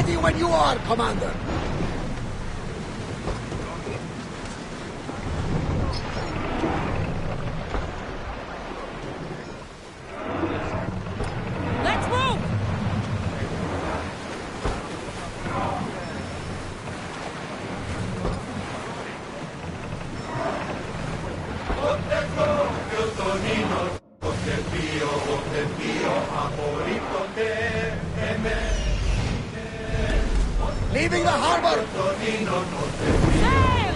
Ready when you are, Commander! Let's move! Leaving the harbor! Sail!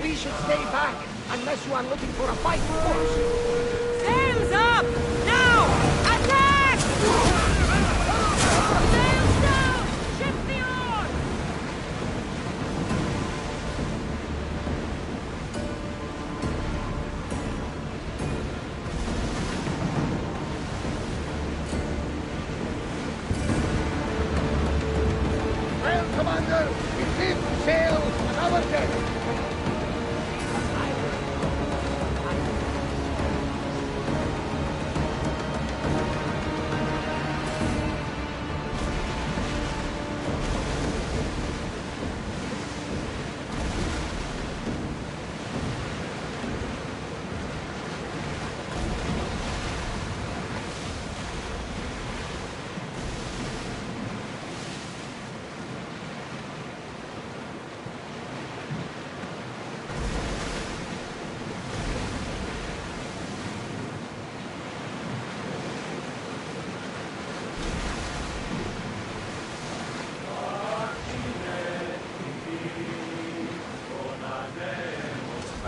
We should stay back, unless you are looking for a fight, of course. Sails up! Now! Attack! Sails down! Shift the oars! Well, Commander, we live to sail another day.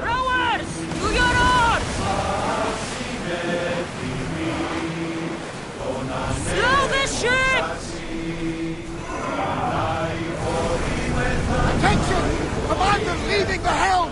Rowers! To your oars! Slow the ship! Attention! Commander leaving the helm!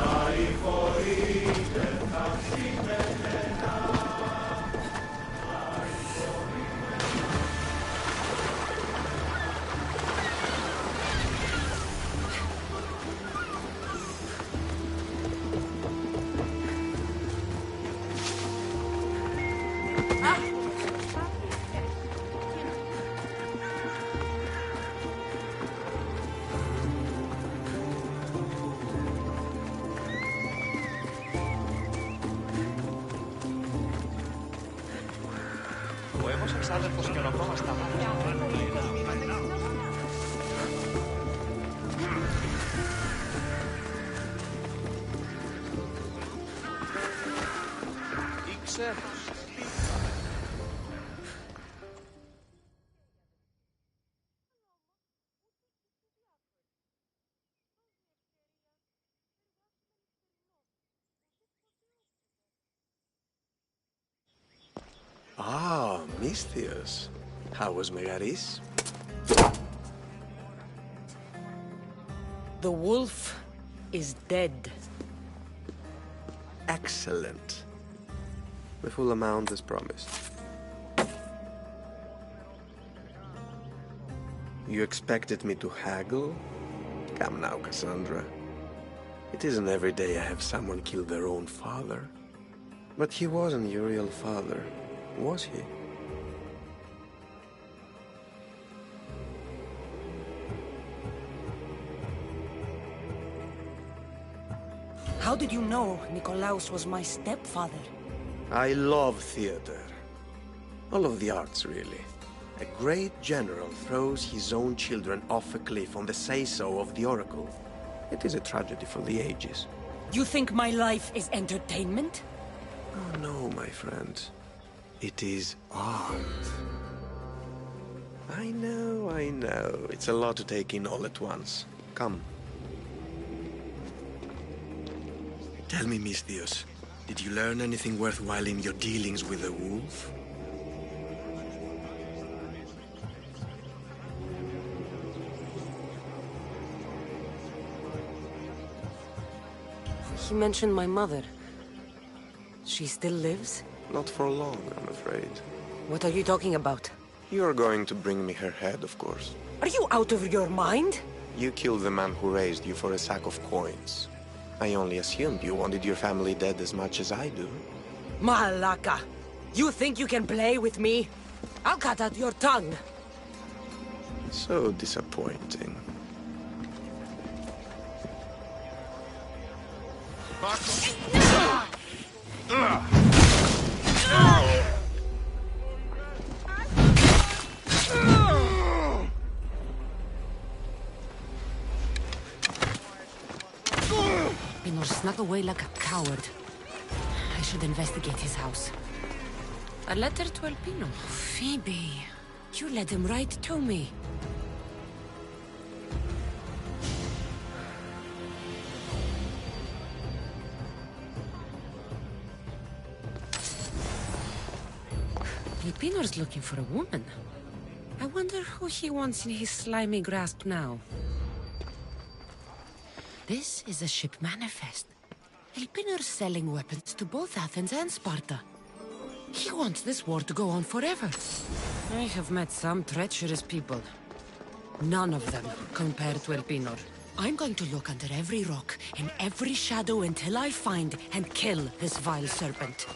Nuevos εξάδελφος και ολοκόμα στα μάτια. Ήξερες. Ah, Misthios. How was Megaris? The wolf is dead. Excellent. The full amount as promised. You expected me to haggle? Come now, Cassandra. It isn't every day I have someone kill their own father. But he wasn't your real father, was he? How did you know Nikolaos was my stepfather? I love theater. All of the arts, really. A great general throws his own children off a cliff on the say-so of the oracle. It is a tragedy for the ages. You think my life is entertainment? Oh, no, my friend. It is art. I know. It's a lot to take in all at once. Come. Tell me, Misthios, did you learn anything worthwhile in your dealings with the wolf? He mentioned my mother. She still lives? Not for long, I'm afraid. What are you talking about? You're going to bring me her head, of course. Are you out of your mind? You killed the man who raised you for a sack of coins. I only assumed you wanted your family dead as much as I do. Malaka! You think you can play with me? I'll cut out your tongue! So disappointing. Pinor snuck away like a coward. I should investigate his house. A letter to Elpino. Phoebe, you led him right to me. Elpinor's looking for a woman. I wonder who he wants in his slimy grasp now. This is a ship manifest. Elpinor's selling weapons to both Athens and Sparta. He wants this war to go on forever. I have met some treacherous people. None of them compare to Elpinor. I'm going to look under every rock and every shadow until I find and kill this vile serpent.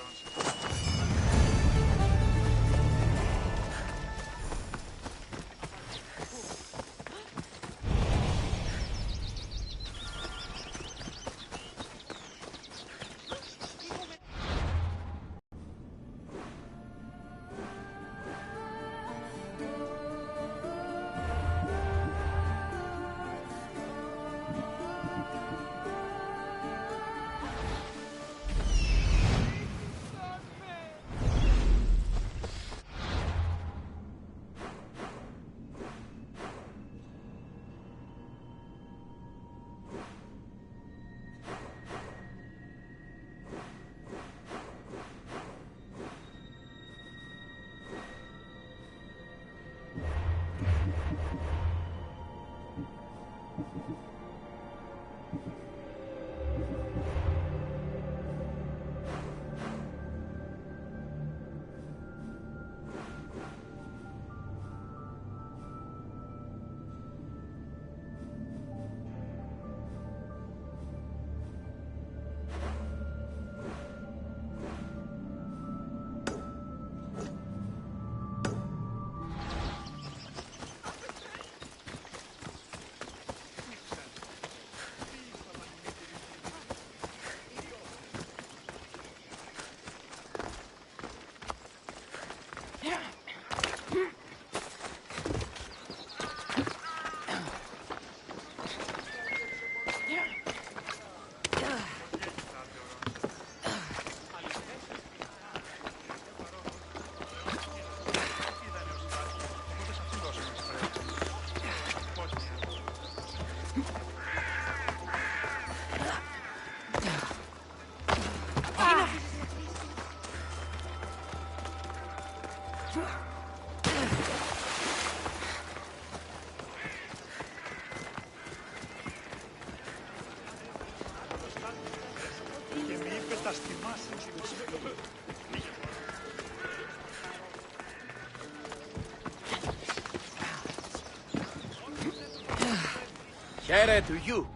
Χαίρε to you.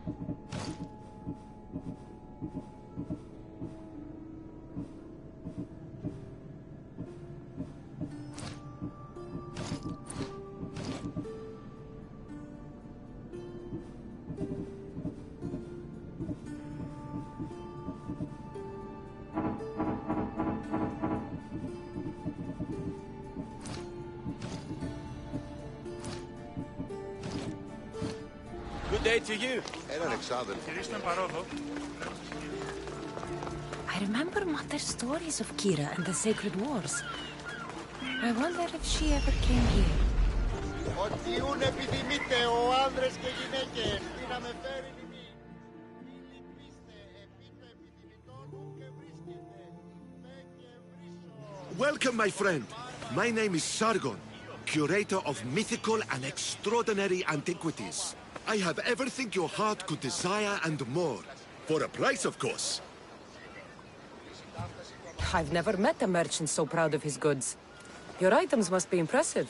Good day to you. Έναν εξάδελφο. I remember Mother's stories of Kira and the Sacred Wars. I wonder if she ever came here. Ότι ούν επιθυμείτε ο άνδρες και γυναίκες, τι να με φέρει νημή. Μη λυπήστε, επί το επιθυμητόν μου και βρίσκεται. Δε και βρίσω. Welcome, my friend. My name is Sargon, curator of mythical and extraordinary antiquities. I have everything your heart could desire and more. For a price, of course. I've never met a merchant so proud of his goods. Your items must be impressive.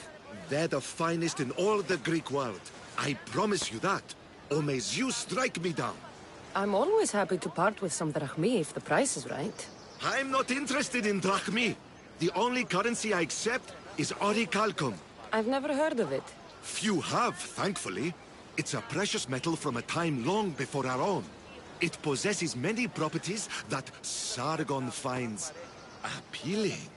They're the finest in all the Greek world. I promise you that. Or may Zeus strike me down. I'm always happy to part with some drachmi if the price is right. I'm not interested in drachmi. The only currency I accept is orichalcum. I've never heard of it. Few have, thankfully. It's a precious metal from a time long before our own. It possesses many properties that Sargon finds appealing.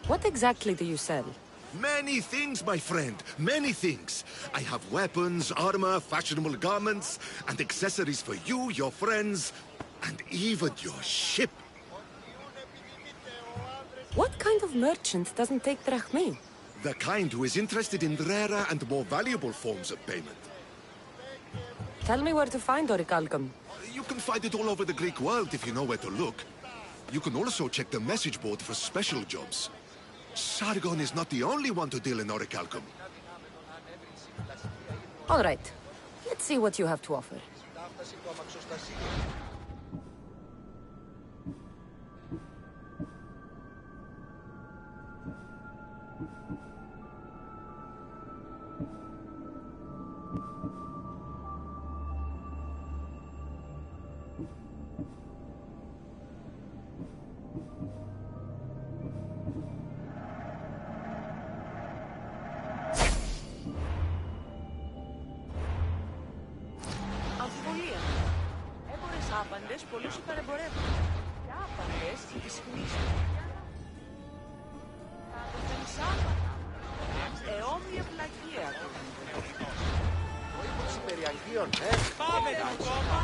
What exactly do you sell? Many things, my friend. Many things. I have weapons, armor, fashionable garments, and accessories for you, your friends, and even your ship. What kind of merchant doesn't take drachmi? The kind who is interested in rarer and more valuable forms of payment. Tell me where to find orichalcum. You can find it all over the Greek world if you know where to look. You can also check the message board for special jobs. Sargon is not the only one to deal in orichalcum. All right. Let's see what you have to offer. Αμφιβολία. Έμπορες άπαντες, πολλούς υπερεμπορεύουν. Και άπαντες τις χρήσεις. Κατοφαίνεις άπαντα. Εόμοια πλαγία. Ο ύπος υπεριαγγείων, Πάμε να κόμμα!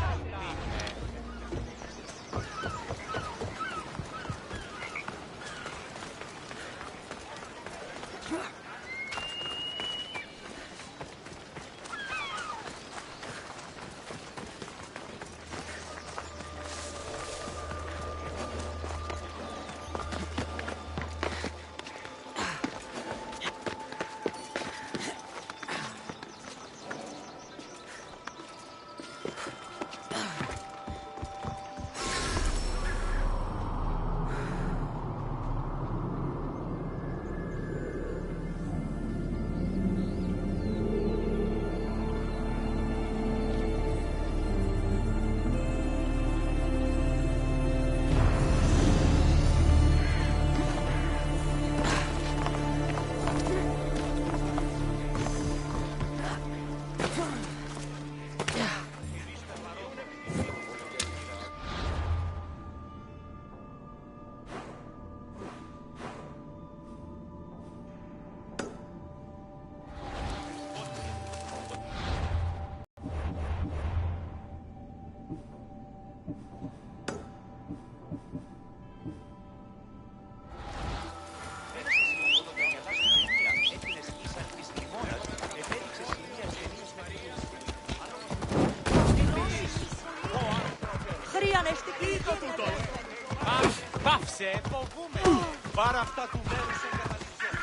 Χρειανεστική το τούτο. Πάυσε, φοβούμαι! Πάρα αυτά του μέρους σε καταστροφές.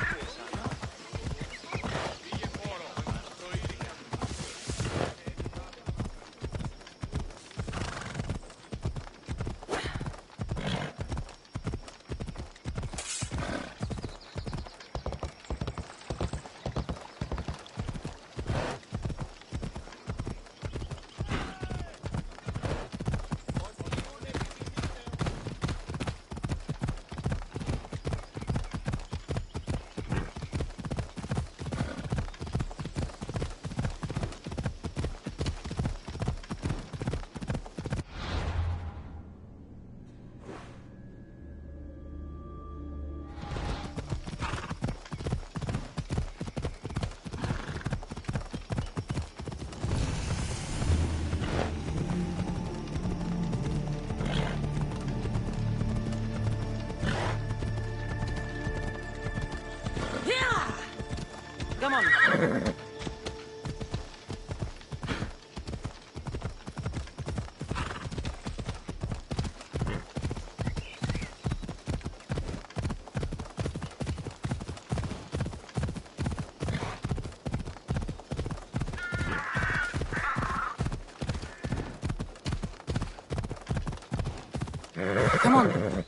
Come on.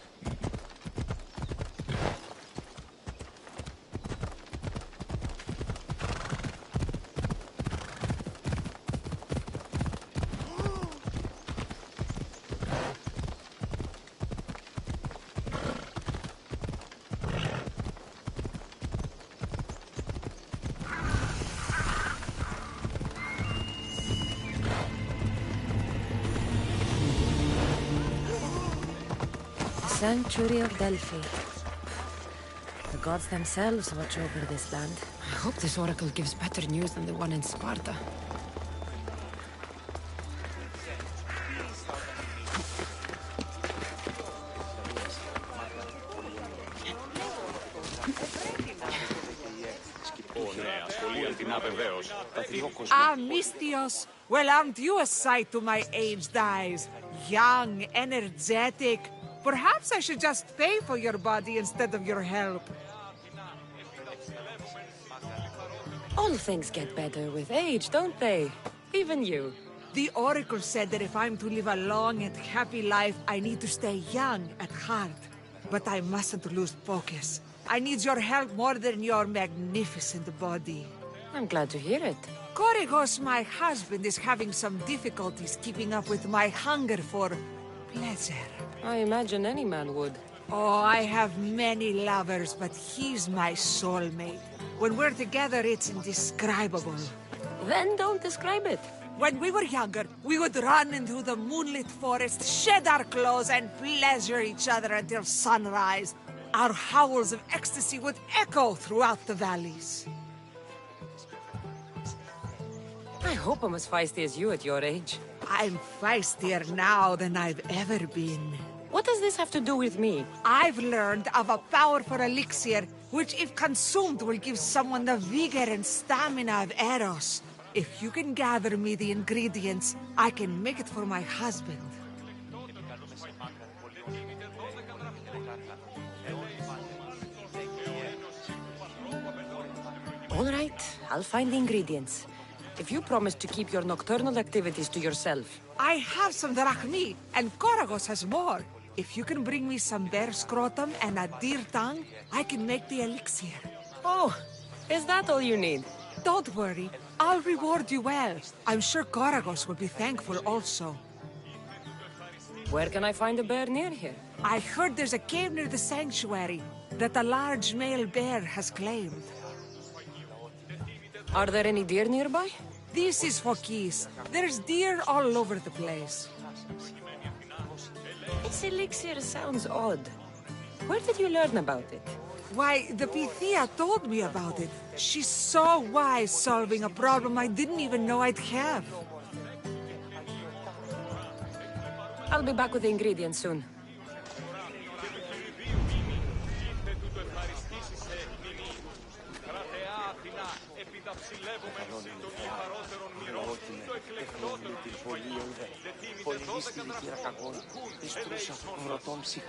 Sanctuary of Delphi. The gods themselves watch over this land. I hope this oracle gives better news than the one in Sparta. Ah, Mystios! Well, aren't you a sight to my aged eyes? Young, energetic. Perhaps I should just pay for your body instead of your help. All things get better with age, don't they? Even you. The Oracle said that if I'm to live a long and happy life, I need to stay young at heart. But I mustn't lose focus. I need your help more than your magnificent body. I'm glad to hear it. Korygos, my husband, is having some difficulties keeping up with my hunger for pleasure. I imagine any man would. Oh, I have many lovers, but he's my soulmate. When we're together, it's indescribable. Then don't describe it. When we were younger, we would run into the moonlit forest, shed our clothes, and pleasure each other until sunrise. Our howls of ecstasy would echo throughout the valleys. I hope I'm as feisty as you at your age. I'm feistier now than I've ever been. What does this have to do with me? I've learned of a powerful elixir, which if consumed will give someone the vigor and stamina of Eros. If you can gather me the ingredients, I can make it for my husband. All right, I'll find the ingredients. If you promise to keep your nocturnal activities to yourself. I have some drachmi, and Korygos has more. If you can bring me some bear scrotum and a deer tongue, I can make the elixir. Oh, is that all you need? Don't worry, I'll reward you well. I'm sure Korygos will be thankful also. Where can I find a bear near here? I heard there's a cave near the sanctuary that a large male bear has claimed. Are there any deer nearby? This is Phokis. There's deer all over the place. This elixir sounds odd. Where did you learn about it? Why, the Pythia told me about it. She's so wise solving a problem I didn't even know I'd have. I'll be back with the ingredients soon.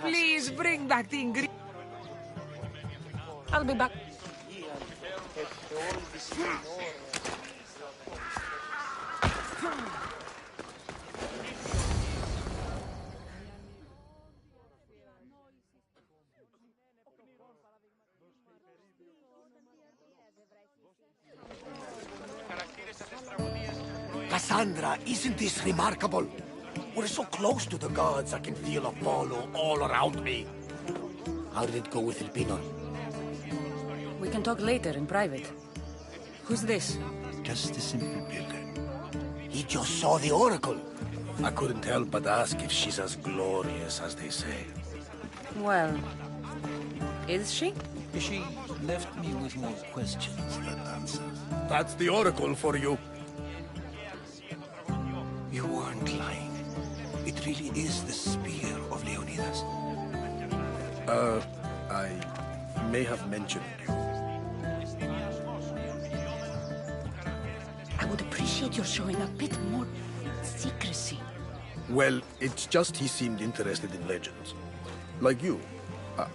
Please bring back the ingredients. I'll be back. Cassandra, isn't this remarkable? We're so close to the gods, I can feel Apollo all around me. How did it go with Elpinor? We can talk later in private. Who's this? Just a simple pilgrim. He just saw the oracle. I couldn't help but ask if she's as glorious as they say. Well, is she? She left me with more questions than answers. That's the oracle for you. You weren't lying. It really is the spear of Leonidas. I may have mentioned you. I would appreciate your showing a bit more secrecy. Well, it's just he seemed interested in legends. Like you.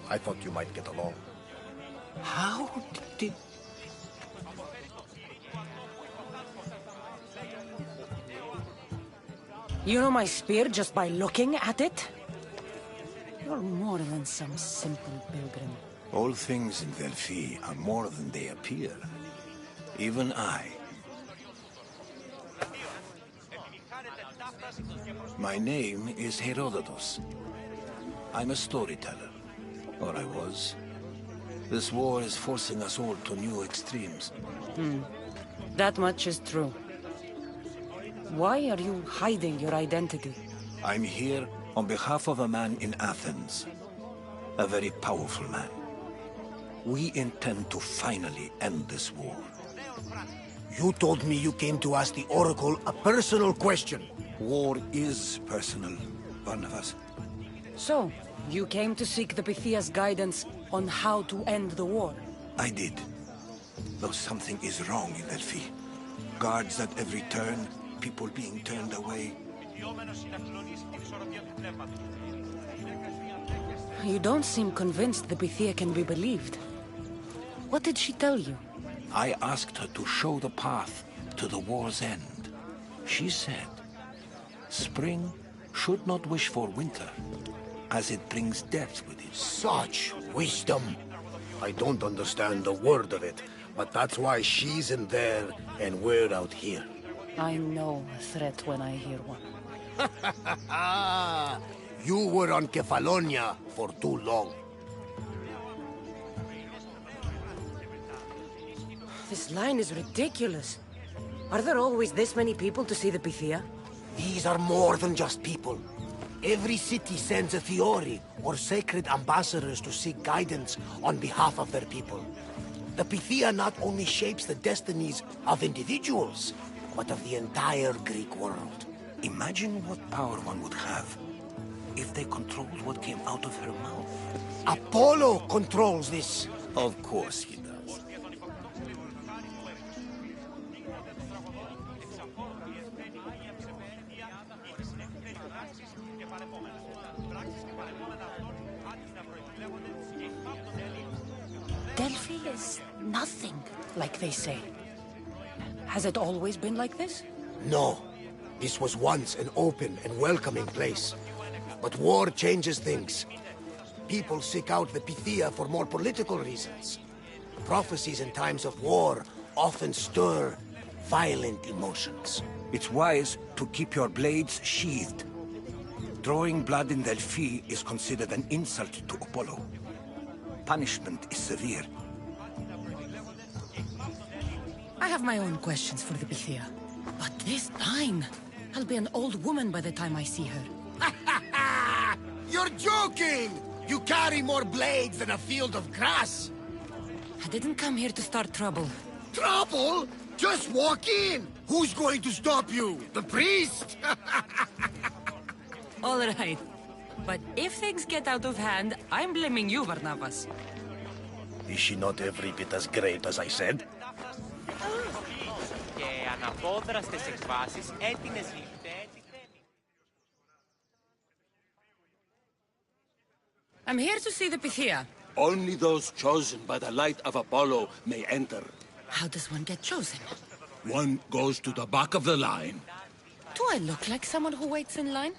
I thought you might get along. How did... You know my spear just by looking at it? You're more than some simple pilgrim. All things in Delphi are more than they appear. Even I. My name is Herodotus. I'm a storyteller. Or I was. This war is forcing us all to new extremes. That much is true. Why are you hiding your identity? I'm here on behalf of a man in Athens. A very powerful man. We intend to finally end this war. You told me you came to ask the Oracle a personal question. War is personal, Barnabas. So, you came to seek the Pythia's guidance on how to end the war? I did. Though something is wrong in Delphi. Guards at every turn, people being turned away. You don't seem convinced the Pythia can be believed. What did she tell you? I asked her to show the path to the war's end. She said, spring should not wish for winter, as it brings death with it. Such wisdom. I don't understand a word of it, but that's why she's in there and we're out here. I know a threat when I hear one. You were on Kefalonia for too long. This line is ridiculous. Are there always this many people to see the Pythia? These are more than just people. Every city sends a Fiori, or sacred ambassadors to seek guidance on behalf of their people. The Pythia not only shapes the destinies of individuals, but of the entire Greek world. Imagine what power one would have if they controlled what came out of her mouth. Apollo controls this. Of course he does. Delphi is nothing, like they say. Has it always been like this? No. This was once an open and welcoming place. But war changes things. People seek out the Pythia for more political reasons. Prophecies in times of war often stir violent emotions. It's wise to keep your blades sheathed. Drawing blood in Delphi is considered an insult to Apollo. Punishment is severe. I have my own questions for the Pythia. But this line... I'll be an old woman by the time I see her. You're joking! You carry more blades than a field of grass! I didn't come here to start trouble. Trouble? Just walk in! Who's going to stop you? The priest? All right. But if things get out of hand, I'm blaming you, Barnabas. Is she not every bit as great as I said? Και αναπόδραστες εκβάσεις έτεινες I'm here to see the Pythia. Only those chosen by the light of Apollo may enter. How does one get chosen? One goes to the back of the line. Do I look like someone who waits in line?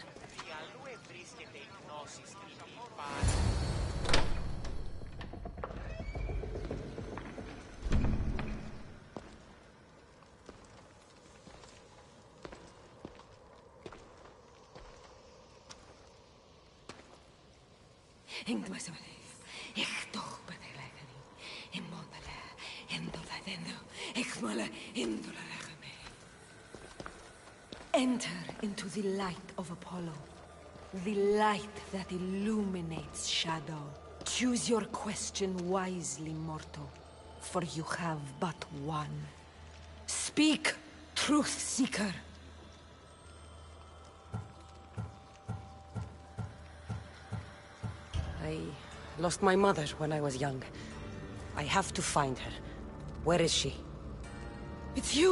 Enter into the light of Apollo. The light that illuminates shadow. Choose your question wisely, mortal, for you have but one. Speak, truth seeker. I lost my mother when I was young. I have to find her. Where is she? It's you!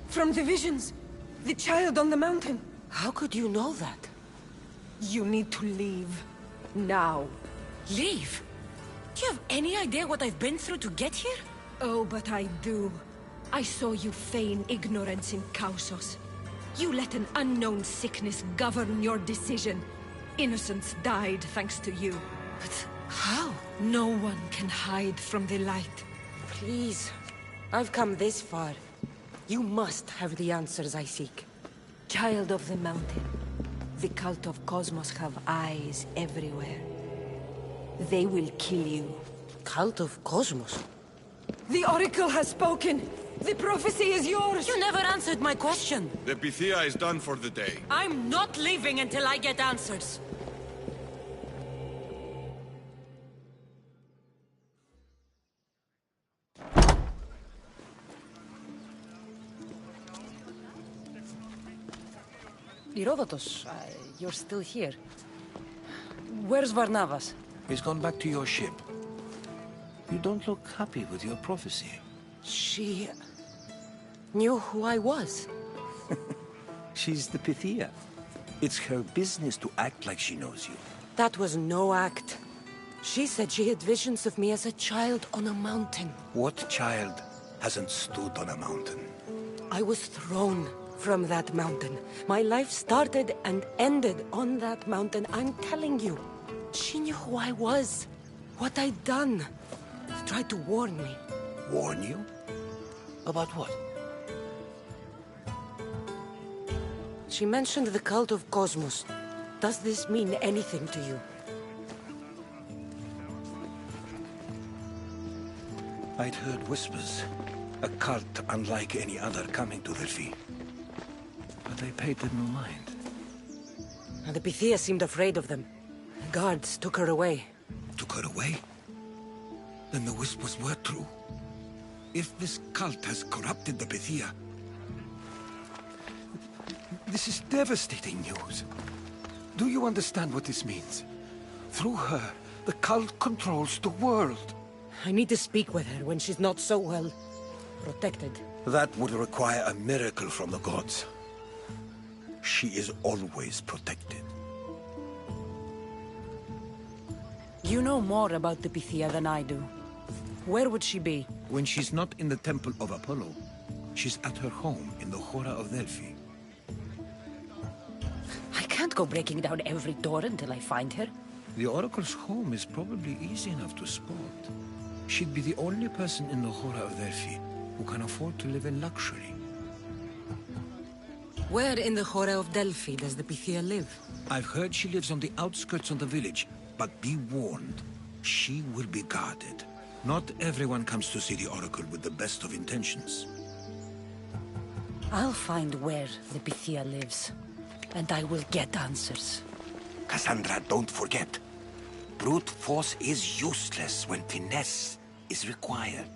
From the visions! The child on the mountain! How could you know that? You need to leave. Now. Leave? Do you have any idea what I've been through to get here? Oh, but I do. I saw you feign ignorance in Kausos. You let an unknown sickness govern your decision. Innocents died thanks to you. But how? No one can hide from the light. Please. I've come this far. You must have the answers I seek. Child of the mountain, the cult of Cosmos have eyes everywhere. They will kill you. Cult of Cosmos? The Oracle has spoken! The prophecy is yours! You never answered my question! The Pythia is done for the day. I'm not leaving until I get answers! Herodotus, you're still here. Where's Varnavas? He's gone back to your ship. You don't look happy with your prophecy. She... knew who I was. She's the Pythia. It's her business to act like she knows you. That was no act. She said she had visions of me as a child on a mountain. What child hasn't stood on a mountain? I was thrown from that mountain. My life started and ended on that mountain, I'm telling you. She knew who I was, what I'd done. She tried to warn me. Warn you? About what? She mentioned the cult of Cosmos. Does this mean anything to you? I'd heard whispers. A cult unlike any other coming to Delphi. But I paid them no mind. And the Pythia seemed afraid of them. The guards took her away. Took her away? Then the whispers were true. If this cult has corrupted the Pythia... This is devastating news. Do you understand what this means? Through her, the cult controls the world. I need to speak with her when she's not so well protected. That would require a miracle from the gods. She is always protected. You know more about the Pythia than I do. Where would she be? When she's not in the Temple of Apollo, she's at her home in the Hora of Delphi. I can't go breaking down every door until I find her. The Oracle's home is probably easy enough to spot. She'd be the only person in the Hora of Delphi who can afford to live in luxury. Where in the Hora of Delphi does the Pythia live? I've heard she lives on the outskirts of the village, but be warned, she will be guarded. Not everyone comes to see the Oracle with the best of intentions. I'll find where the Pythia lives, and I will get answers. Cassandra, don't forget. Brute force is useless when finesse is required.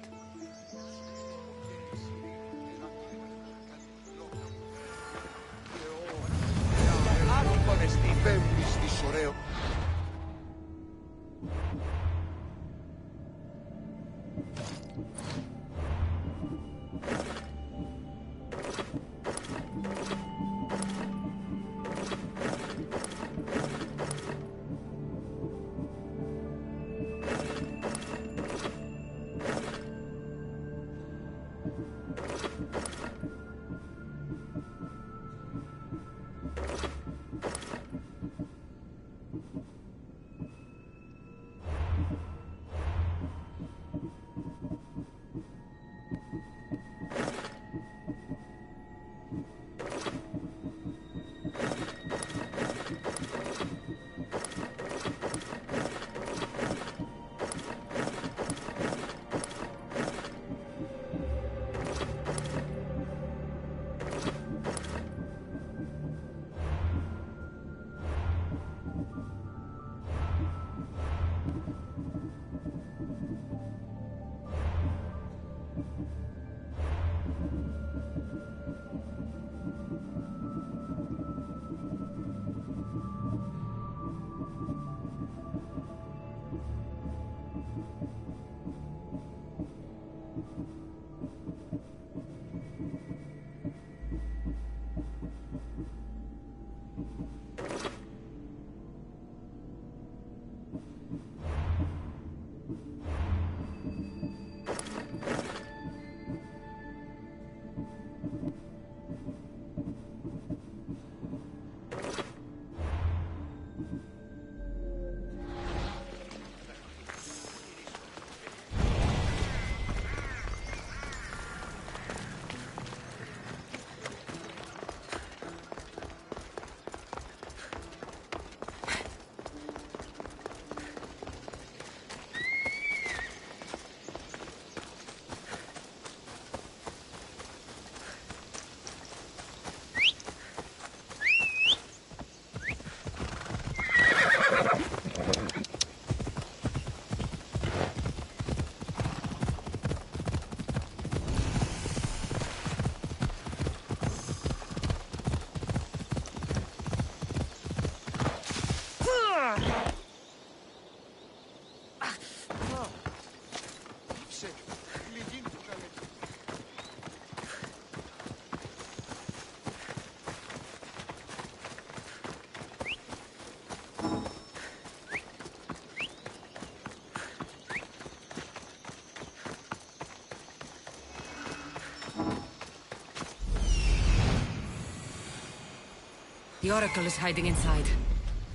The Oracle is hiding inside.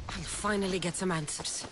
I'll finally get some answers.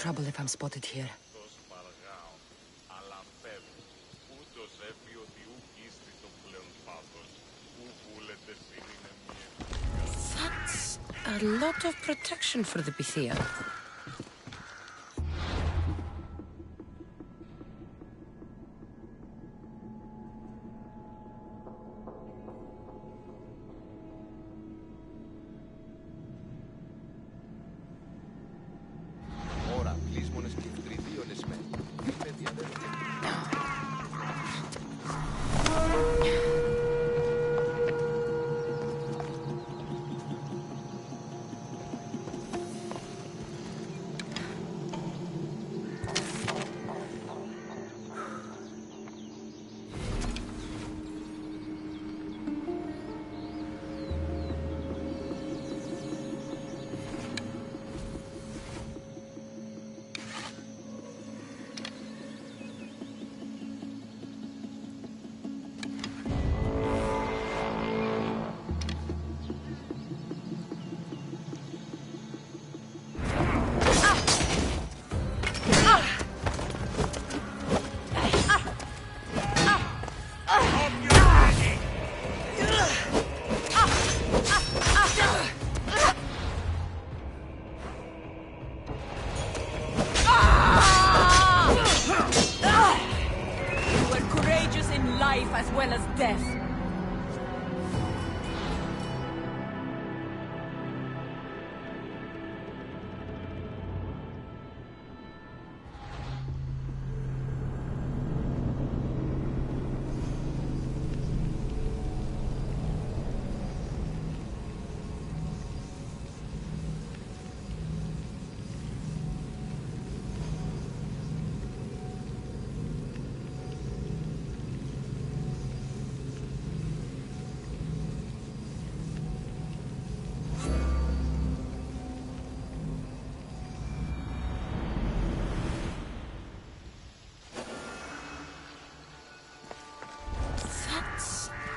trouble if I'm spotted here. That's a lot of protection for the Pythia. As well as death.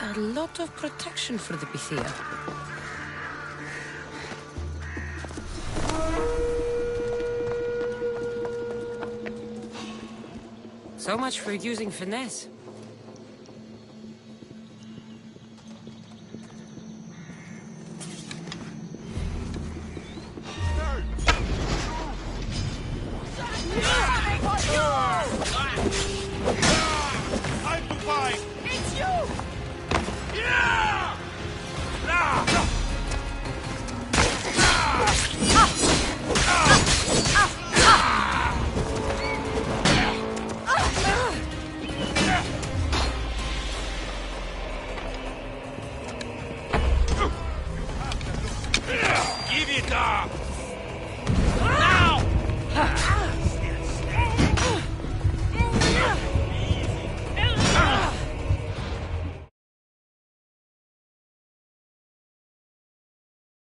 A lot of protection for the Pythia. So much for using finesse. Time to fight! It's you! Give it up!